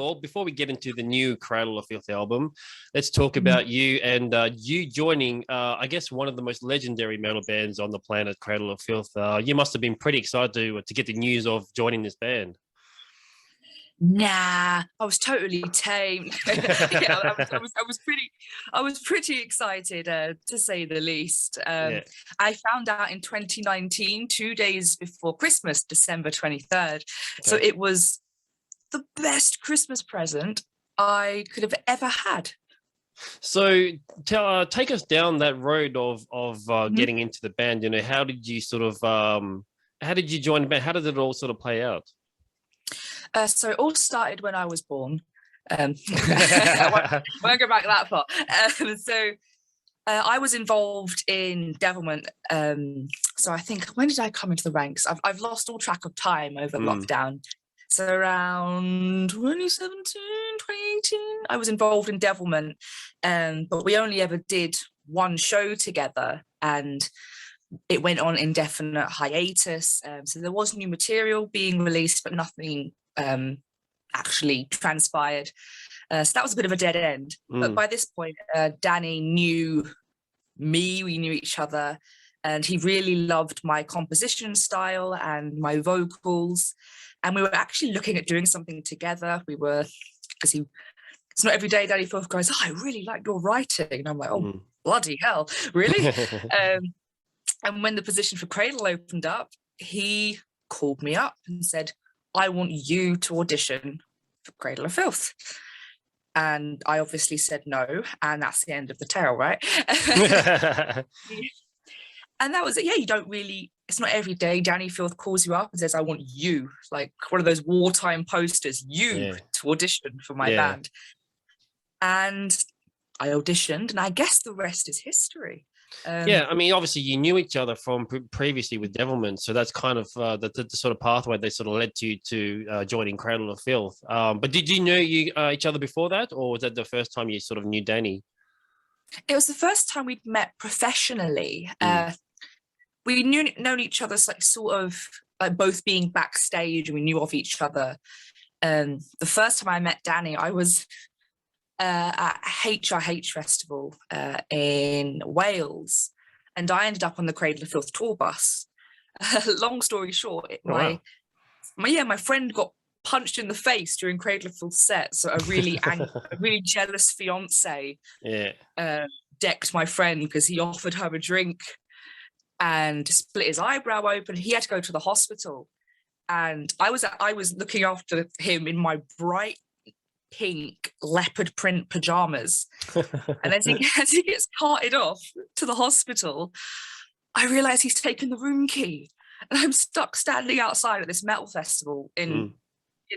all, before we get into the new Cradle of Filth album, let's talk about you and you joining, I guess, one of the most legendary metal bands on the planet, Cradle of Filth. You must have been pretty excited to get the news of joining this band. Nah, I was totally tame. Yeah, I was pretty excited, to say the least. I found out in 2019, 2 days before Christmas, December 23rd. Okay. So it was the best Christmas present I could have ever had. So take us down that road of getting into the band. You know, how did you how did you join the band? How did it all sort of play out? So it all started when I was born. I won't go back that far. I was involved in devilment. So I think, when did I come into the ranks? I've lost all track of time over lockdown. So around 2017, 2018, I was involved in devilment. But we only ever did one show together, and it went on indefinite hiatus. So there was new material being released, but nothing actually transpired. So that was a bit of a dead end. But by this point, Dani knew me, we knew each other, and he really loved my composition style and my vocals. And we were actually looking at doing something together. It's not every day Dani Filth goes, I really like your writing. And I'm like, oh, bloody hell, really? And when the position for Cradle opened up, he called me up and said, I want you to audition for Cradle of Filth. And I obviously said no, and that's the end of the tale, right? And that was it. Yeah, it's not every day Dani Filth calls you up and says, I want you, like one of those wartime posters, to audition for my band. And I auditioned, and I guess the rest is history. I mean, obviously you knew each other from previously with Devilment, so that's kind of the sort of pathway they sort of led to joining Cradle of Filth. But did you know each other before that, or was that the first time you sort of knew Dani? It was the first time we'd met professionally. We'd known each other, like sort of like both being backstage, and we knew of each other. The first time I met Dani, I was at HRH Festival in Wales, and I ended up on the Cradle of Filth tour bus. Long story short, my friend got punched in the face during Cradle of Filth set, so a really jealous fiance decked my friend because he offered her a drink and split his eyebrow open. He had to go to the hospital, and I was looking after him in my bright pink leopard print pajamas. And as he gets carted off to the hospital, I realise he's taken the room key, and I'm stuck standing outside at this metal festival in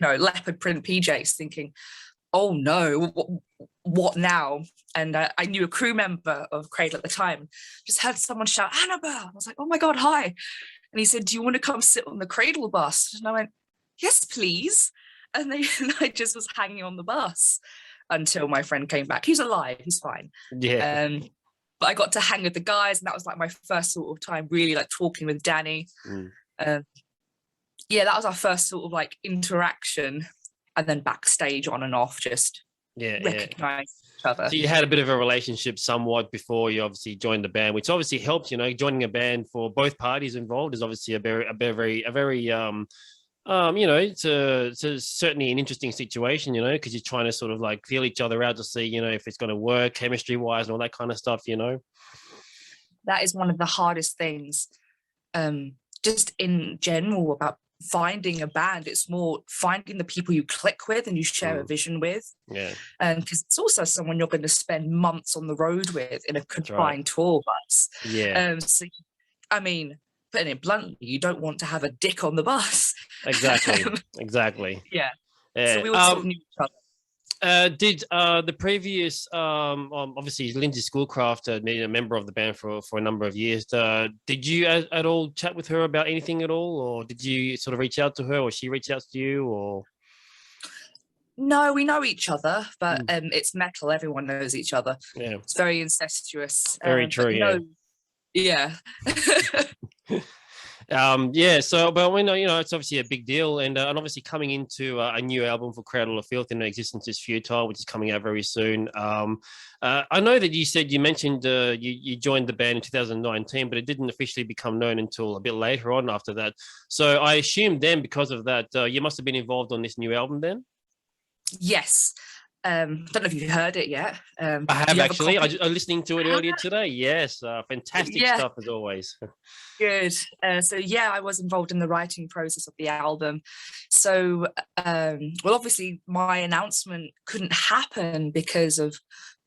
leopard print PJs, thinking, oh no, what now? And I knew a crew member of Cradle at the time, just heard someone shout, Anabelle. I was like, oh my God, hi. And he said, do you want to come sit on the Cradle bus? And I went, yes, please. And I just was hanging on the bus until my friend came back. He's alive, he's fine. Yeah. But I got to hang with the guys, and that was like my first sort of time really like talking with Dani. That was our first sort of like interaction, and then backstage on and off, just recognize each other. So you had a bit of a relationship somewhat before you obviously joined the band, which obviously helped. Joining a band for both parties involved is obviously a very it's certainly an interesting situation, because you're trying to sort of like feel each other out to see, if it's going to work chemistry wise and all that kind of stuff, That is one of the hardest things, just in general, about finding a band. It's more finding the people you click with and you share a vision with. Yeah. Because it's also someone you're going to spend months on the road with in a confined tour bus. Yeah. Putting it bluntly, you don't want to have a dick on the bus. Exactly. Yeah. So we all sort of knew each other. Did the previous, obviously Lindsay Schoolcraft, being a member of the band for a number of years, did you at all chat with her about anything at all, or did you sort of reach out to her, or she reached out to you, or? No, we know each other, but it's metal. Everyone knows each other. Yeah. It's very incestuous. Very true, yeah. Yeah. Yeah, so but we know, it's obviously a big deal, and obviously coming into a new album for Cradle of Filth, Existence Is Futile, which is coming out very soon. I know that you mentioned you joined the band in 2019, but it didn't officially become known until a bit later on after that. So I assume then, because of that, you must have been involved on this new album then. Yes. Don't know if you've heard it yet. I have actually. I was listening to it earlier today. Yes, fantastic stuff as always. Good. So yeah, I was involved in the writing process of the album. So, well, obviously my announcement couldn't happen because of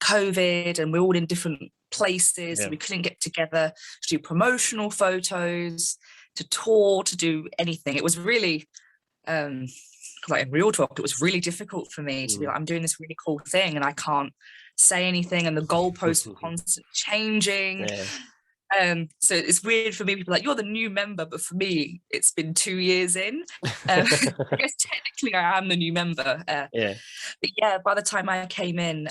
COVID, and we're all in different places. Yeah. So we couldn't get together to do promotional photos, to tour, to do anything. It was really, like in real talk, it was really difficult for me to be like, I'm doing this really cool thing and I can't say anything, and the goalposts were constantly changing. Yeah. So it's weird for me, people like, you're the new member, but for me it's been 2 years in. I guess technically I am the new member. Yeah. But yeah, by the time I came in,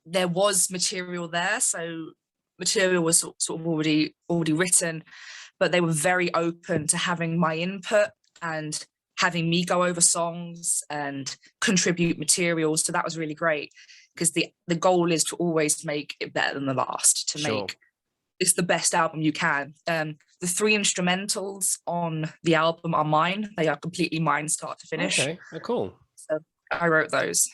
there was material there, so material was sort of already written, but they were very open to having my input and having me go over songs and contribute materials. So that was really great, because the goal is to always make it better than the last, to make it's the best album you can. The 3 instrumentals on the album are mine. They are completely mine, start to finish. Okay, cool. So I wrote those,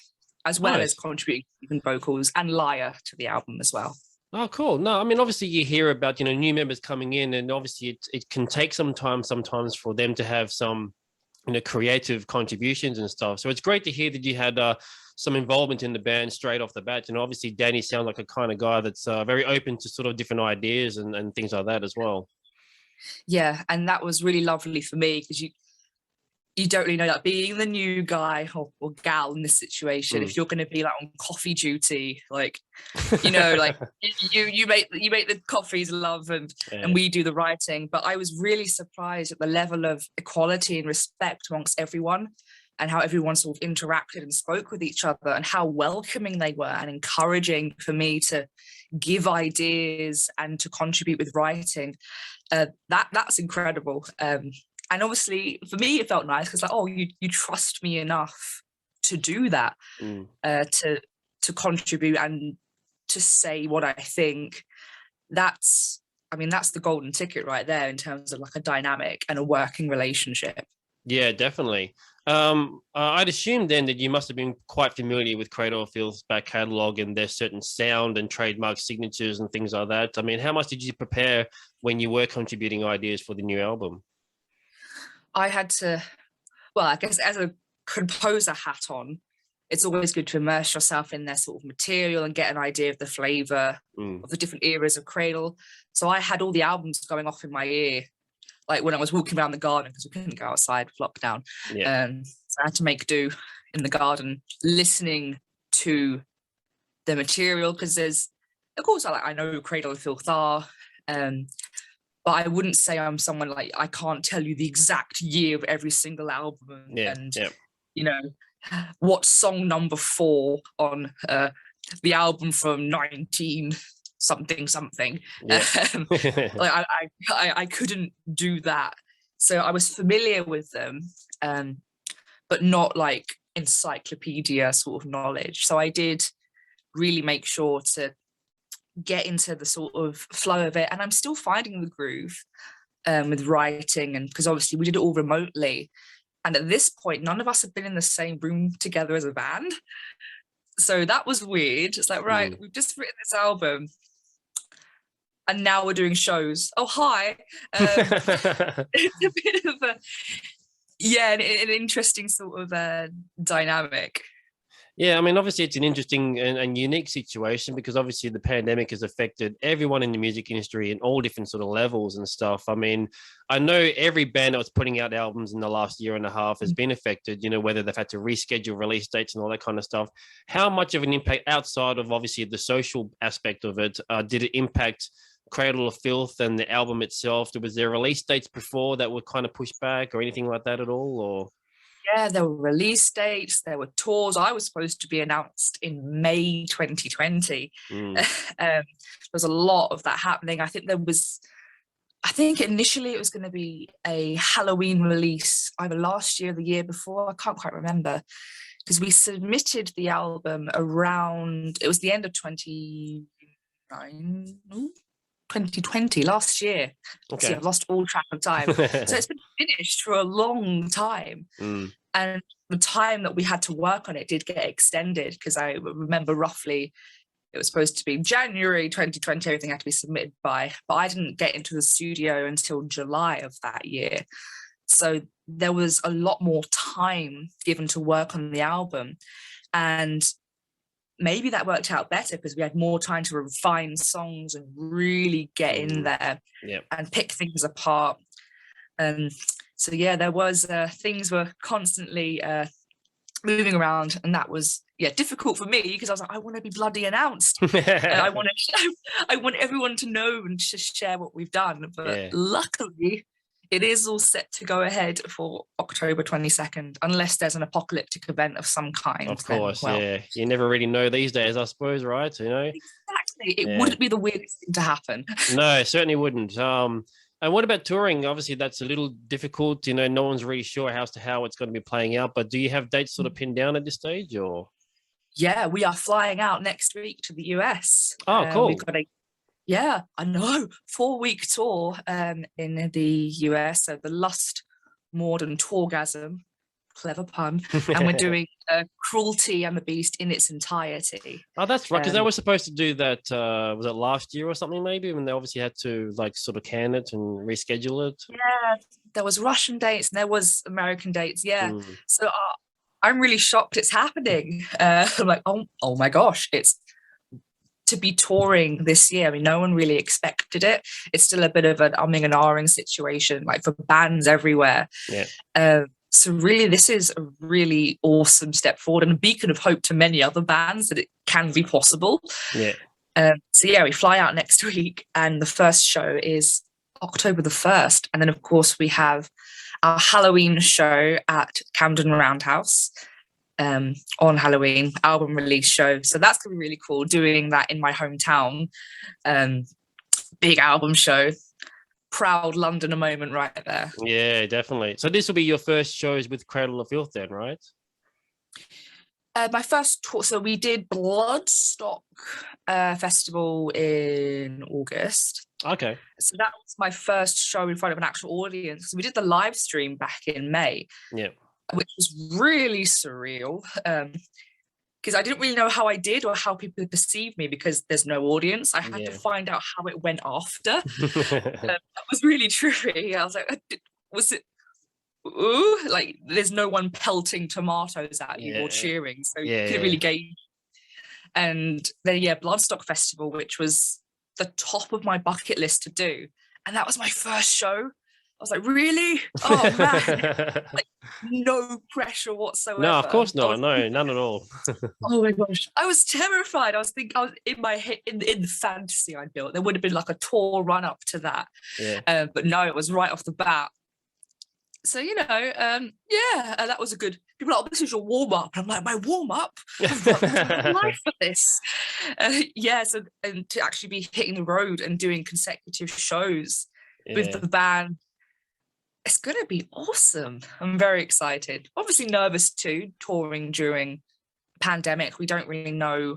as well as contributing vocals and lyre to the album as well. Oh, cool. No, I mean, obviously you hear about, new members coming in, and obviously it can take some time sometimes for them to have some, creative contributions and stuff. So it's great to hear that you had some involvement in the band straight off the bat. Obviously Dani sounds like a kind of guy that's very open to sort of different ideas and things like that as well. Yeah, and that was really lovely for me, because you don't really know, like, being the new guy or gal in this situation, if you're going to be like on coffee duty, like, like you make the coffees, love, and we do the writing. But I was really surprised at the level of equality and respect amongst everyone, and how everyone sort of interacted and spoke with each other, and how welcoming they were and encouraging for me to give ideas and to contribute with writing. That's incredible. And obviously for me it felt nice, because like, oh, you trust me enough to do that, to contribute and to say what I think. That's the golden ticket right there, in terms of like a dynamic and a working relationship. Yeah, definitely. I'd assume then that you must have been quite familiar with Cradle of Filth's back catalogue and their certain sound and trademark signatures and things like that. I mean, how much did you prepare when you were contributing ideas for the new album? I had to, well, I guess as a composer hat on, it's always good to immerse yourself in their sort of material and get an idea of the flavour of the different eras of Cradle. So I had all the albums going off in my ear, like when I was walking around the garden, because we couldn't go outside with lockdown. So I had to make do in the garden, listening to the material, because there's, of course, I know who Cradle of Filth are, but I wouldn't say I'm someone like, I can't tell you the exact year of every single album and what song number 4 on the album from 19 something. Like I couldn't do that. So I was familiar with them, but not like encyclopedia sort of knowledge. So I did really make sure to get into the sort of flow of it, and I'm still finding the groove with writing, and because obviously we did it all remotely, and at this point none of us had been in the same room together as a band, so that was weird. It's like, right, we've just written this album and now we're doing shows. Oh, hi. It's a bit of an interesting sort of dynamic. Yeah, I mean, obviously it's an interesting and unique situation, because obviously the pandemic has affected everyone in the music industry in all different sort of levels and stuff. I mean, I know every band that was putting out albums in the last year and a half has been affected, whether they've had to reschedule release dates and all that kind of stuff. How much of an impact, outside of obviously the social aspect of it, did it impact Cradle of Filth and the album itself? Was there release dates before that were kind of pushed back or anything like that at all, or? Yeah, there were release dates, there were tours. I was supposed to be announced in May 2020. There was a lot of that happening. I think there was I think initially it was going to be a Halloween release, either last year or the year before. I can't quite remember, because we submitted the album around, it was the end of 2020, last year. Okay. See, I've lost all track of time. So it's been finished for a long time. And the time that we had to work on it did get extended, because I remember roughly it was supposed to be January 2020, everything had to be submitted by, but I didn't get into the studio until July of that year. So there was a lot more time given to work on the album. And maybe that worked out better because we had more time to refine songs and really get in there and pick things apart. So yeah, there was things were constantly moving around, and that was difficult for me, because I was like, I want to be bloody announced. I want everyone to know and just share what we've done. But luckily, it is all set to go ahead for October 22nd, unless there's an apocalyptic event of some kind. Of course, you never really know these days, I suppose, right? You know, exactly. It wouldn't be the weirdest thing to happen. No, it certainly wouldn't. And what about touring? Obviously, that's a little difficult. You know, no one's really sure how it's going to be playing out. But do you have dates sort of pinned down at this stage, or? Yeah, we are flying out next week to the US. Oh, cool. We've got I know, 4-week tour in the US. So the Lust, Maud and Torgasm, clever pun. And we're doing Cruelty and the Beast in its entirety. Oh, that's right, because they were supposed to do that, was it last year or something maybe? And they obviously had to like sort of can it and reschedule it. Yeah, there was Russian dates and there was American dates. Yeah. So I'm really shocked it's happening. I'm like, oh my gosh, it's to be touring this year. I mean, no one really expected it. It's still a bit of an umming and ahhing situation, like for bands everywhere. Yeah. So really, this is a really awesome step forward and a beacon of hope to many other bands that it can be possible. Yeah. So yeah, we fly out next week, and the first show is October the 1st. And then, of course, we have our Halloween show at Camden Roundhouse on Halloween, album release show. So that's going to be really cool, doing that in my hometown. Big album show. Proud Londoner moment right there. Yeah, definitely. So this will be your first shows with Cradle of Filth then, right? My first tour, so we did Bloodstock Festival in August. Okay. So that was my first show in front of an actual audience. So we did the live stream back in May. Yeah. Which was really surreal. Because I didn't really know how I did or how people perceived me, because there's no audience. I had to find out how it went after. That was really tricky. I was like, was it, ooh, like there's no one pelting tomatoes at you or cheering. So you couldn't really gauge. And then, Bloodstock Festival, which was the top of my bucket list to do. And that was my first show. I was like, really? Oh, man. Like, no pressure whatsoever. No, of course not. No, none at all. Oh, my gosh. I was terrified. I was in my head, in the fantasy I built, there would have been like a tour run up to that. Yeah. But no, it was right off the bat. So, that was a good... People are like, oh, this is your warm-up. And I'm like, my warm-up? I've got my life for this. So and to actually be hitting the road and doing consecutive shows with the band, it's going to be awesome. I'm very excited. Obviously nervous too, touring during pandemic. We don't really know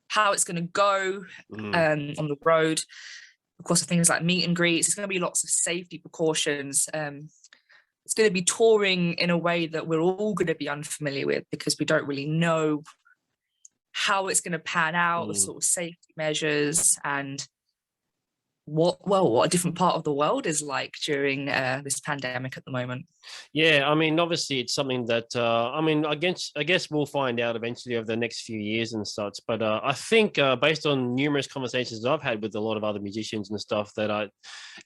how it's going to go on the road. Of course, things like meet and greets. It's going to be lots of safety precautions. It's going to be touring in a way that we're all going to be unfamiliar with, because we don't really know how it's going to pan out, the sort of safety measures, and what a different part of the world is like during this pandemic at the moment. Yeah, I mean, obviously it's something that I guess we'll find out eventually over the next few years and such. But I think based on numerous conversations I've had with a lot of other musicians and stuff, that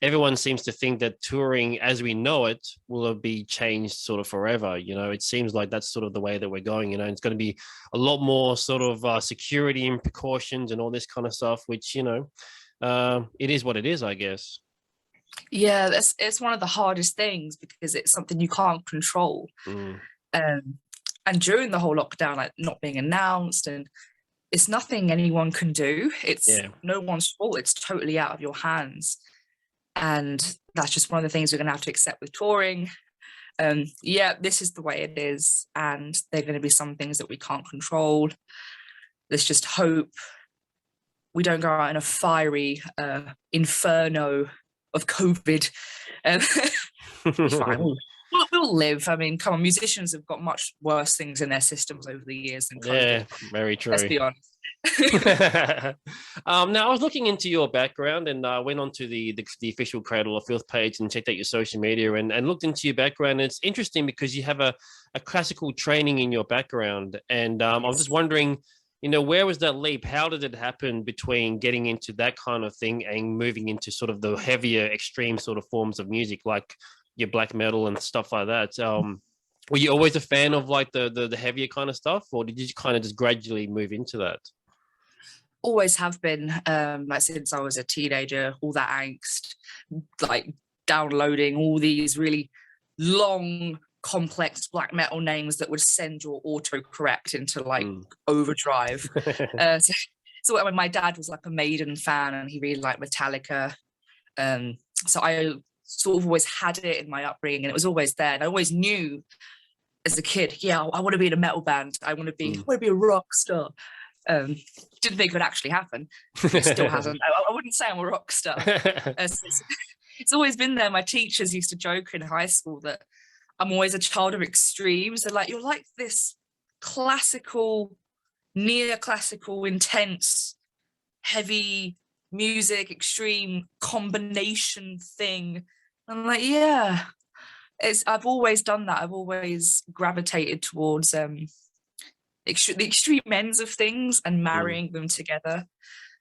everyone seems to think that touring as we know it will be changed sort of forever. You know, it seems like that's sort of the way that we're going. You know, it's going to be a lot more sort of security and precautions and all this kind of stuff, which, it is what it is, I guess. Yeah, it's one of the hardest things, because it's something you can't control. And during the whole lockdown, like not being announced, and it's nothing anyone can do. It's no one's fault. It's totally out of your hands. And that's just one of the things we're going to have to accept with touring. Yeah, this is the way it is, and there are going to be some things that we can't control. Let's just hope we don't go out in a fiery inferno of COVID. Fine. We'll live. I mean, come on, musicians have got much worse things in their systems over the years than COVID. Yeah, very true. Let's be honest. Now I was looking into your background, and I went onto the official Cradle of Filth page and checked out your social media and looked into your background. It's interesting because you have a classical training in your background, and I was just wondering, where was that leap? How did it happen between getting into that kind of thing and moving into sort of the heavier, extreme sort of forms of music, like your black metal and stuff like that? Were you always a fan of like the heavier kind of stuff, or did you kind of just gradually move into that? Always have been, like since I was a teenager, all that angst, like downloading all these really long, complex black metal names that would send your autocorrect into like overdrive. So when my dad was like a Maiden fan and he really liked Metallica, so I sort of always had it in my upbringing, and it was always there. And I always knew as a kid, yeah, I want to be in a metal band. I want to be a rock star. Didn't think it would actually happen. It still hasn't. I wouldn't say I'm a rock star. It's always been there. My teachers used to joke in high school that I'm always a child of extremes. They're like, you're like this classical, neoclassical, intense, heavy music, extreme combination thing. I'm like, yeah. I've always done that. I've always gravitated towards the extreme ends of things and marrying them together.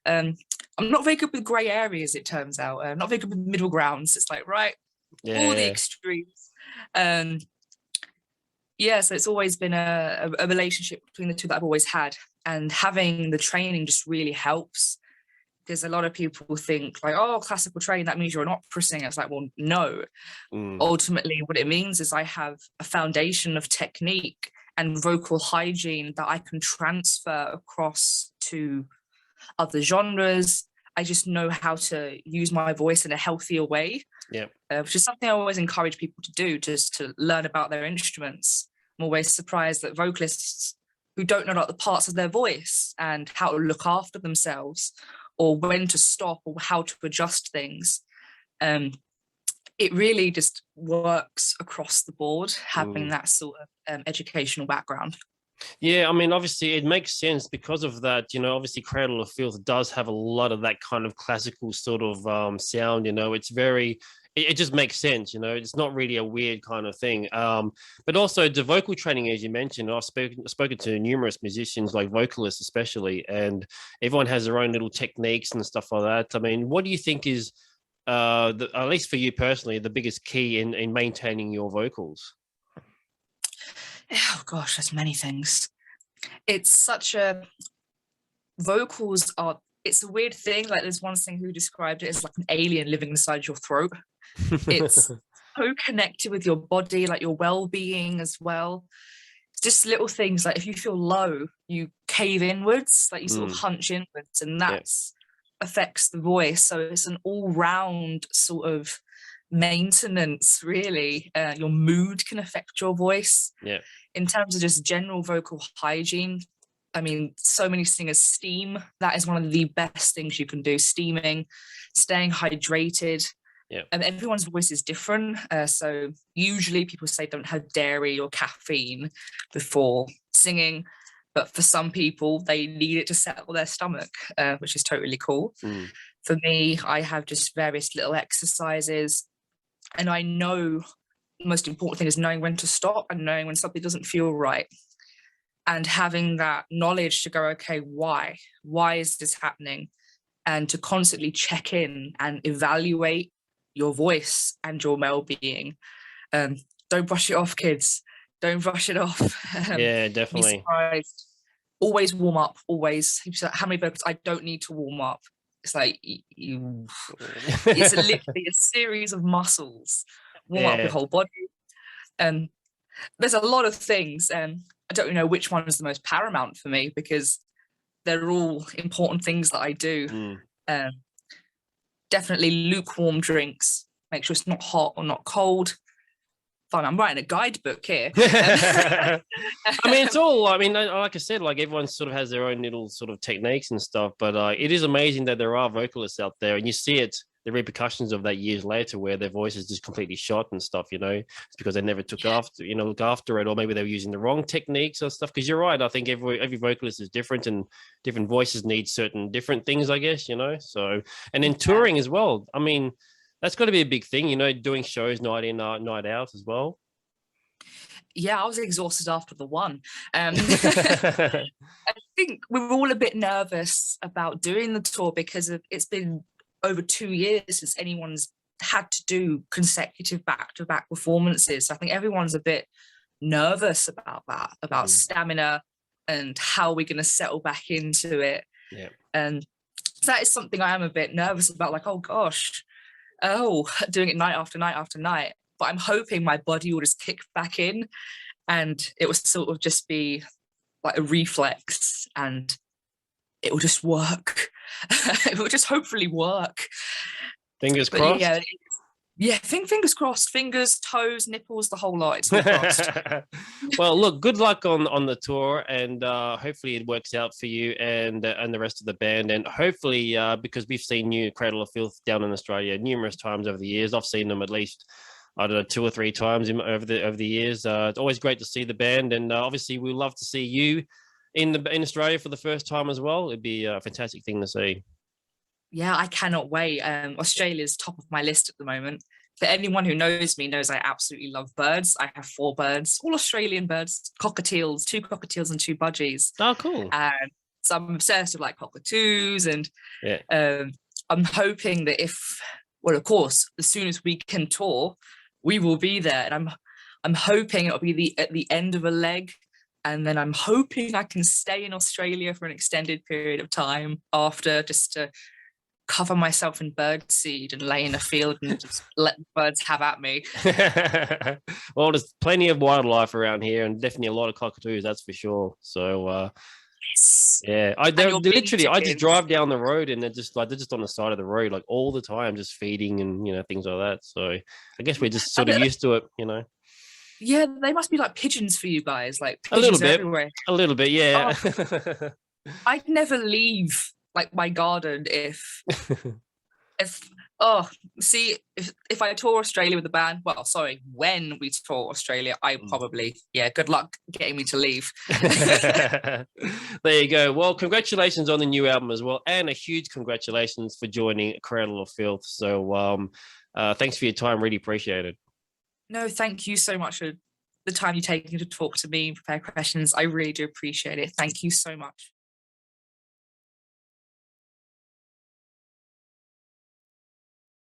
I'm not very good with grey areas, it turns out. I'm not very good with middle grounds. It's like, right, all the extremes. So it's always been a relationship between the two that I've always had. And having the training just really helps, because a lot of people think like, oh, classical training, that means you're an opera singer. It's like, well, no. Ultimately, what it means is I have a foundation of technique and vocal hygiene that I can transfer across to other genres. I just know how to use my voice in a healthier way, which is something I always encourage people to do, just to learn about their instruments. I'm always surprised that vocalists who don't know about the parts of their voice and how to look after themselves, or when to stop, or how to adjust things. It really just works across the board, having that sort of educational background. Yeah, I mean, obviously it makes sense because of that. Obviously Cradle of Filth does have a lot of that kind of classical sort of sound. It's very, it just makes sense. It's not really a weird kind of thing. But also the vocal training, as you mentioned, I've spoken to numerous musicians, like vocalists especially, and everyone has their own little techniques and stuff like that. I mean, what do you think is, at least for you personally, the biggest key in maintaining your vocals? Oh gosh, there's many things. It's it's a weird thing. Like there's one singer who described it as like an alien living inside your throat. It's so connected with your body, like your well-being as well. It's just little things like if you feel low, you cave inwards, like you sort of hunch inwards, and that's affects the voice. So it's an all-round sort of maintenance, really. Your mood can affect your voice. In terms of just general vocal hygiene, I mean, so many singers steam. That is one of the best things you can do. Steaming, staying hydrated. And everyone's voice is different. So usually people say don't have dairy or caffeine before singing, but for some people they need it to settle their stomach, which is totally cool. For me, I have just various little exercises, and I know the most important thing is knowing when to stop and knowing when something doesn't feel right, and having that knowledge to go, okay, why is this happening, and to constantly check in and evaluate your voice and your well-being. Don't brush it off, kids. Don't brush it off. Yeah, definitely. Always warm up. Always. How many vocals? I don't need to warm up. It's like it's literally a series of muscles. Warm up your whole body. There's a lot of things. I don't know which one is the most paramount for me, because they're all important things that I do. definitely lukewarm drinks. Make sure it's not hot or not cold. Fine, I'm writing a guidebook here. I mean, it's all, I mean, like I said, like everyone sort of has their own little sort of techniques and stuff, but it is amazing that there are vocalists out there, and you see it, the repercussions of that years later, where their voice is just completely shot and stuff, you know. It's because they never took after, you know, look after it, or maybe they were using the wrong techniques or stuff. Because you're right, I think every vocalist is different, and different voices need certain different things, I guess, you know. So, and then touring as well. I mean, that's got to be a big thing, you know, doing shows night in, night out as well. Yeah, I was exhausted after the one. I think we were all a bit nervous about doing the tour because it's been over 2 years since anyone's had to do consecutive back-to-back performances. So I think everyone's a bit nervous about that, about stamina and how we're going to settle back into it. Yeah. And that is something I am a bit nervous about, like, oh gosh, doing it night after night after night. But I'm hoping my body will just kick back in and it will sort of just be like a reflex and it will just work. It will just hopefully work. Fingers crossed. Yeah, fingers crossed, fingers, toes, nipples, the whole lot. It's all crossed. Well, look, good luck on the tour, and hopefully it works out for you and the rest of the band. And hopefully, because we've seen you Cradle of Filth down in Australia numerous times over the years, I've seen them at least, I don't know, 2 or 3 times over the years. It's always great to see the band, and obviously we'd love to see you in Australia for the first time as well. It'd be a fantastic thing to see. Yeah, I cannot wait. Australia's top of my list at the moment. For anyone who knows me knows I absolutely love birds. I have 4 birds, all Australian birds, cockatiels, 2 cockatiels and 2 budgies. Oh, cool. And so I'm obsessed with like cockatoos, and I'm hoping that of course, as soon as we can tour, we will be there. And I'm hoping it'll be at the end of a leg. And then I'm hoping I can stay in Australia for an extended period of time after, just to cover myself in birdseed and lay in a field and just let the birds have at me. Well, there's plenty of wildlife around here, and definitely a lot of cockatoos, that's for sure. So yes. Yeah, I just drive down the road, and they're just on the side of the road like all the time, just feeding and, you know, things like that. So I guess we're just sort of used to it, you know. Yeah, they must be like pigeons for you guys, like a little bit everywhere. A little bit, yeah. Oh, I'd never leave like my garden if I tour Australia with the band, when we tour Australia, I probably, good luck getting me to leave. There you go. Well, congratulations on the new album as well, and a huge congratulations for joining Cradle of Filth. So thanks for your time, really appreciate it. No, thank you so much for the time you're taking to talk to me, prepare questions. I really do appreciate it. Thank you so much.